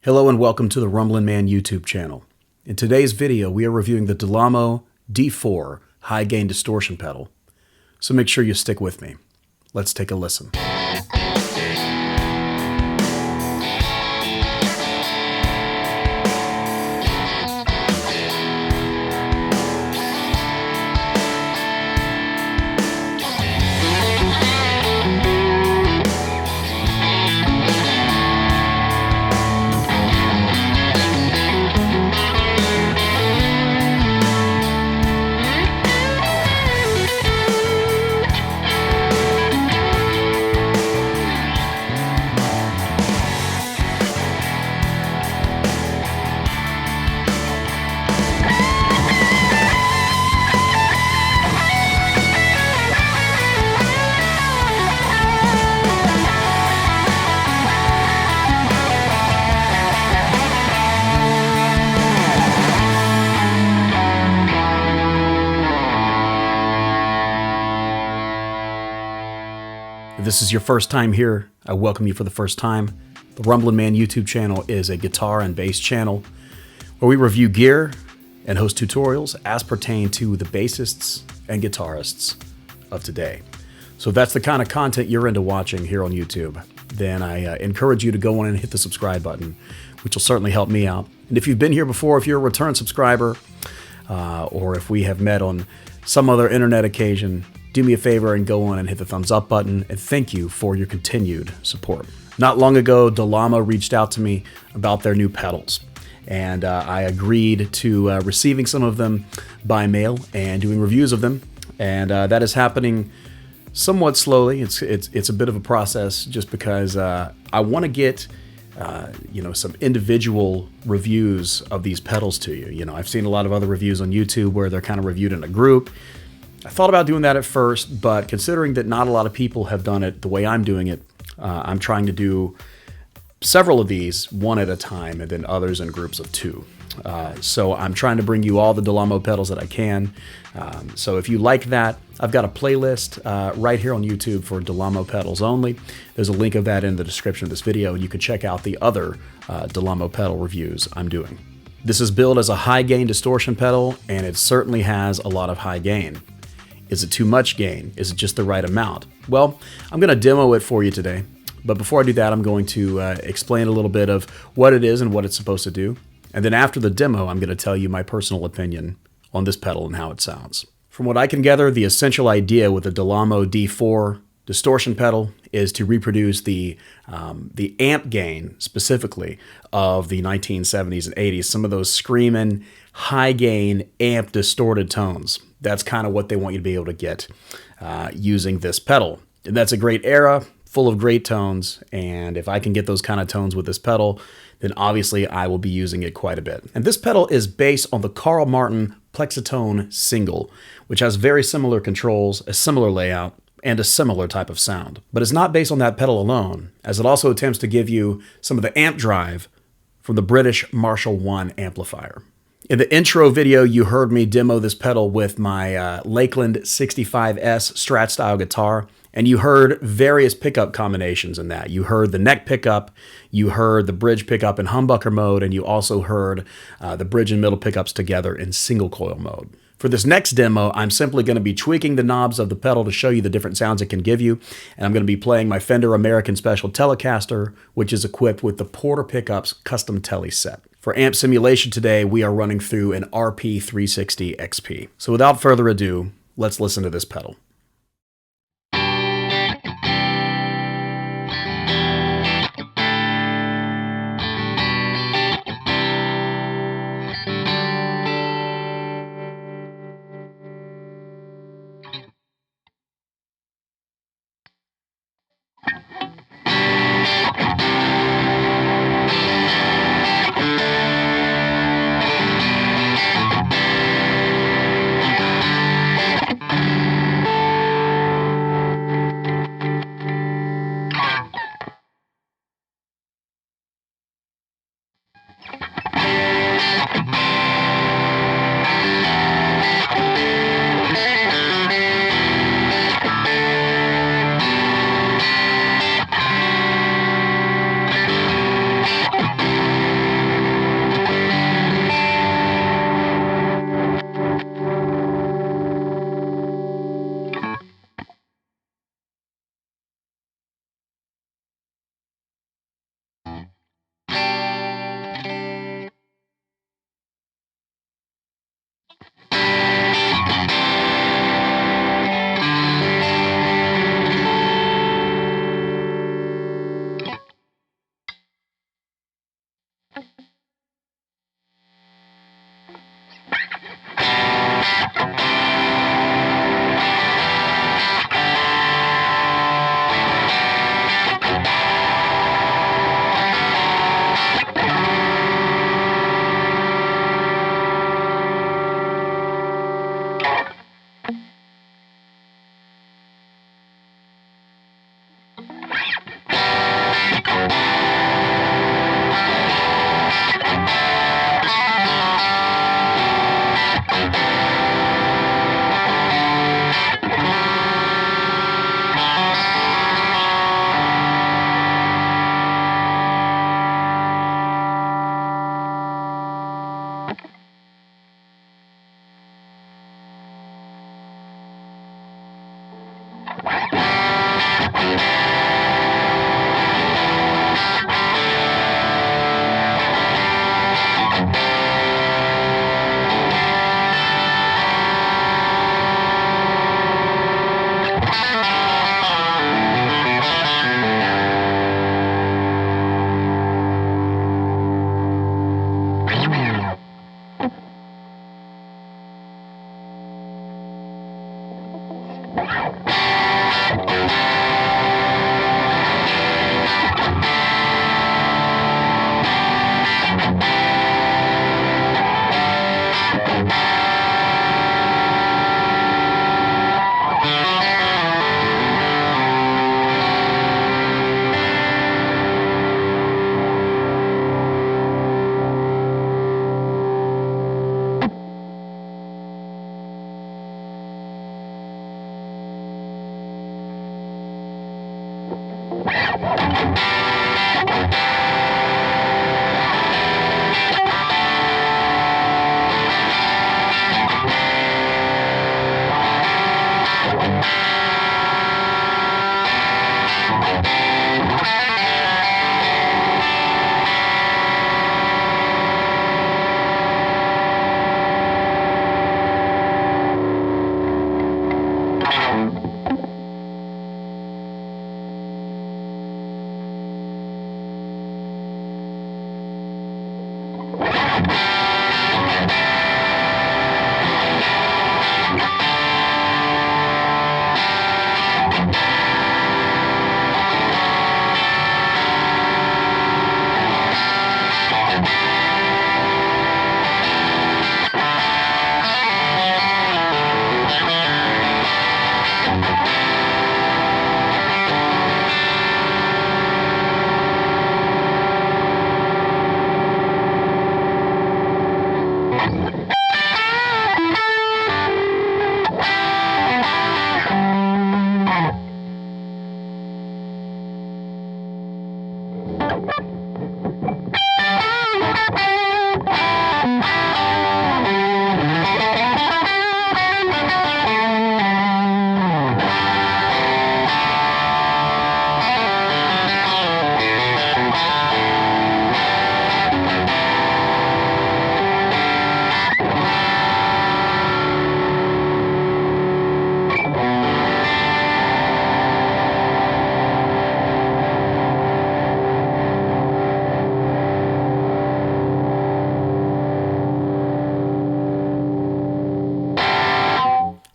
Hello and welcome to the Rumblin' Man YouTube channel. In today's video, we are reviewing the Dolamo D-4 high gain distortion pedal. So make sure you stick with me. Let's take a listen. If this is your first time here, I welcome you for the first time. The Rumblin' Man YouTube channel is a guitar and bass channel where we review gear and host tutorials as pertain to the bassists and guitarists of today. So if that's the kind of content you're into watching here on YouTube, then I encourage you to go on and hit the subscribe button, which will certainly help me out. And if you've been here before, if you're a return subscriber, or if we have met on some other internet occasion, do me a favor and go on and hit the thumbs up button, and thank you for your continued support. Not long ago, Dolamo reached out to me about their new pedals, and I agreed to receiving some of them by mail and doing reviews of them, and that is happening somewhat slowly. It's a bit of a process just because I want to get some individual reviews of these pedals to you. I've seen a lot of other reviews on YouTube where they're kind of reviewed in a group. I thought about doing that at first, but considering that not a lot of people have done it the way I'm doing it, I'm trying to do several of these one at a time and then others in groups of two. So I'm trying to bring you all the Dolamo pedals that I can. So if you like that, I've got a playlist right here on YouTube for Dolamo pedals only. There's a link of that in the description of this video, and you can check out the other Dolamo pedal reviews I'm doing. This is billed as a high gain distortion pedal, and it certainly has a lot of high gain. Is it too much gain? Is it just the right amount? Well, I'm going to demo it for you today. But before I do that, I'm going to explain a little bit of what it is and what it's supposed to do. And then after the demo, I'm going to tell you my personal opinion on this pedal and how it sounds. From what I can gather, the essential idea with the Dolamo D-4 distortion pedal is to reproduce the amp gain, specifically, of the 1970s and 80s. Some of those screaming, high gain, amp distorted tones. That's kind of what they want you to be able to get using this pedal. And that's a great era, full of great tones, and if I can get those kind of tones with this pedal, then obviously I will be using it quite a bit. And this pedal is based on the Carl Martin Plexitone single, which has very similar controls, a similar layout, and a similar type of sound. But it's not based on that pedal alone, as it also attempts to give you some of the amp drive from the British Marshall I amplifier. In the intro video, you heard me demo this pedal with my Lakeland 65S Strat style guitar, and you heard various pickup combinations in that. You heard the neck pickup, you heard the bridge pickup in humbucker mode, and you also heard the bridge and middle pickups together in single coil mode. For this next demo, I'm simply going to be tweaking the knobs of the pedal to show you the different sounds it can give you, and I'm going to be playing my Fender American Special Telecaster, which is equipped with the Porter Pickups custom Tele set. For amp simulation today, we are running through an RP360 XP. So without further ado, let's listen to this pedal.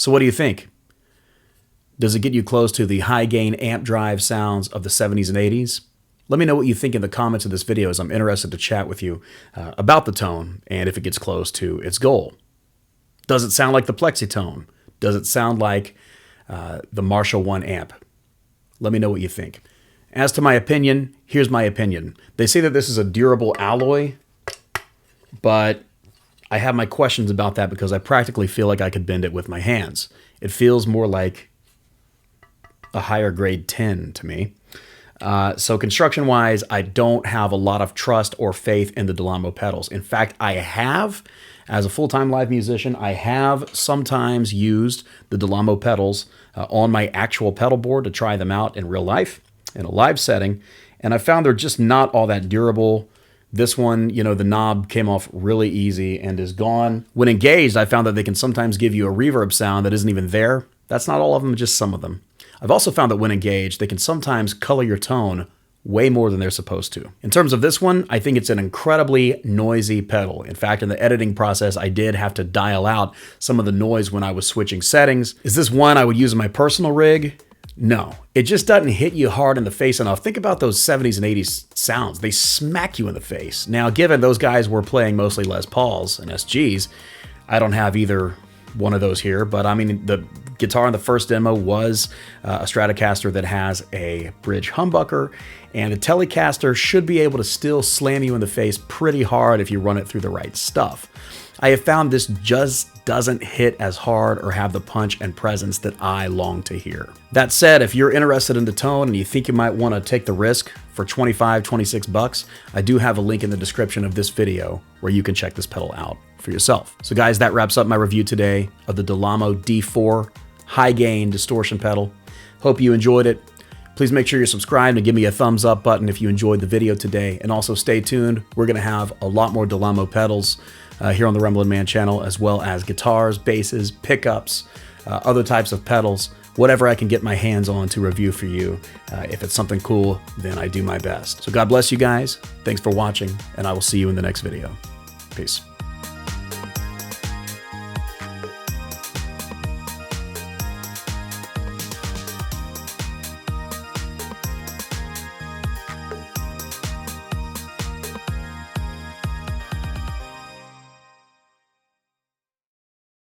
So what do you think? Does it get you close to the high gain amp drive sounds of the 70s and 80s? Let me know what you think in the comments of this video, as I'm interested to chat with you about the tone and if it gets close to its goal. Does it sound like the Plexitone? Does it sound like the Marshall 1 amp? Let me know what you think. As to my opinion, here's my opinion. They say that this is a durable alloy, but I have my questions about that because I practically feel like I could bend it with my hands. It feels more like a higher grade tin to me. So construction-wise, I don't have a lot of trust or faith in the Dolamo pedals. In fact, I have, as a full-time live musician, I have sometimes used the Dolamo pedals on my actual pedal board to try them out in real life, in a live setting, and I found they're just not all that durable. This one, you know, the knob came off really easy and is gone. When engaged, I found that they can sometimes give you a reverb sound that isn't even there. That's not all of them, just some of them. I've also found that when engaged, they can sometimes color your tone way more than they're supposed to. In terms of this one, I think it's an incredibly noisy pedal. In fact, in the editing process, I did have to dial out some of the noise when I was switching settings. Is this one I would use in my personal rig? No, it just doesn't hit you hard in the face enough. Think about those 70s and 80s sounds. They smack you in the face. Now, given those guys were playing mostly Les Pauls and SGs, I don't have either one of those here, but I mean, the guitar in the first demo was a Stratocaster that has a bridge humbucker, and a Telecaster should be able to still slam you in the face pretty hard if you run it through the right stuff. I have found this just doesn't hit as hard or have the punch and presence that I long to hear. That said, if you're interested in the tone and you think you might want to take the risk for 25, 26 bucks, I do have a link in the description of this video where you can check this pedal out for yourself. So guys, that wraps up my review today of the Dolamo D-4 high gain distortion pedal. Hope you enjoyed it. Please make sure you're subscribed and give me a thumbs up button if you enjoyed the video today. And also stay tuned. We're going to have a lot more Dolamo pedals here on the Rumblin' Man channel, as well as guitars, basses, pickups, other types of pedals, whatever I can get my hands on to review for you. If it's something cool, then I do my best. So God bless you guys. Thanks for watching, and I will see you in the next video. Peace.